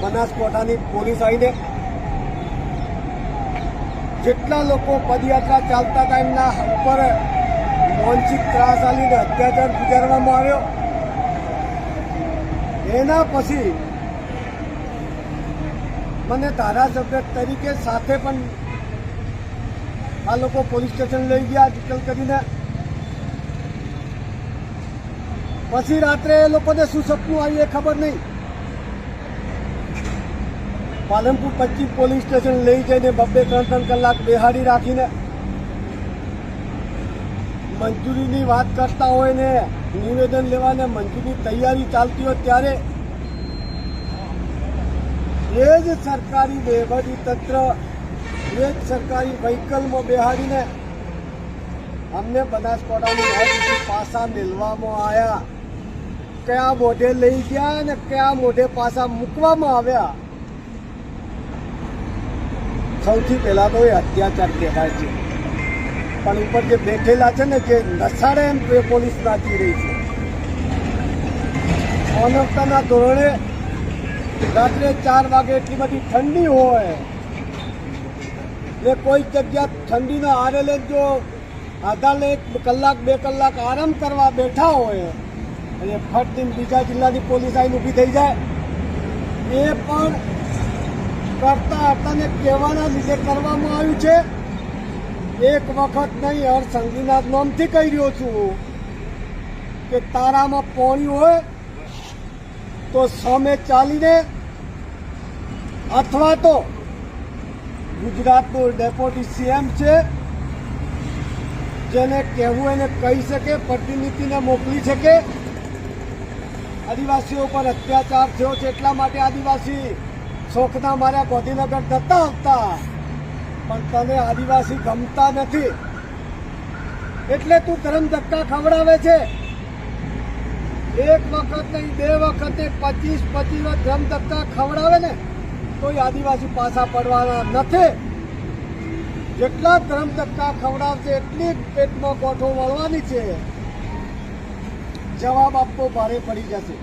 બનાસકાંઠાની police આવીને જેટલા લોકો પદયાત્રા ચાલતા હતા એમના ઉપર માનસિક ત્રાસ આલીને અત્યાચાર ગુજારવામાં આવ્યો। એના પછી મને ધારાસભ્ય તરીકે સાથે પણ આ લોકો પોલીસ સ્ટેશન લઈ ગયા ડિટેલ કરીને। પછી રાત્રે એ લોકોને શું સપનું આવ્યું એ ખબર નહીં। પાલનપુર 25 પોલીસ સ્ટેશન લઈ જઈને 2-3 કલાક બેહાડી રાખીને મંજૂરીની વાત કરતા હોય ને નિવેદન લેવાને મંજૂરી તૈયારી ચાલતી હોય ત્યારે એ જ સરકારી વહીવટી તંત્ર એ જ સરકારી વ્હીકલમાં બેહાડીને અમને બનાસકાંઠાની પાસા મેળવામાં આવ્યા। કયા મોઢે લઈ ગયા ને કયા મોઢે પાસા મૂકવામાં આવ્યા, સૌથી પહેલા તો એ અત્યાચાર કહેવાય છે। પણ ઉપર જે બેઠેલા છે ને જે નસાડે એમ પોલીસ નાચી રહી છે। માનવતાના ધોરણે રાત્રે 4 વાગે એટલી બધી ઠંડી હોય ને કોઈ જગ્યા ઠંડીના આરેલે જો આધાને 1 કલાક 2 કલાક આરામ કરવા બેઠા હોય અને ફટ બીજા જિલ્લાની પોલીસ આવીને ઊભી થઈ જાય, એ પણ કરતા હતા ને કહેવાના લીધે કરવામાં આવ્યું છે। એક વખત નહીં, હર સંઘીના નામથી કહી રહ્યો છું કે તારામાં પાણી હોય તો સામે ચાલીને અથવા તો ગુજરાતનો ડેપ્યુટી સીએમ છે જેને કહેવું એને કહી શકે, પ્રતિનિધિને મોકલી શકે। આદિવાસીઓ પર અત્યાચાર થયો છે એટલા માટે આદિવાસી શોખના માર્યા ગાંધીનગર જતા આવતા, પણ તને આદિવાસી ગમતા નથી એટલે તું ગરમ ધક્કા ખવડાવે છે। 1 વખત નહીં 2 વખતે 25 ગરમ ધક્કા ખવડાવે ને કોઈ આદિવાસી પાછા પડવાના નથી। જેટલા ગરમ ધક્કા ખવડાવશે એટલી પેટમાં કોઠો વળવાની છે, જવાબ આપવો ભારે પડી જશે।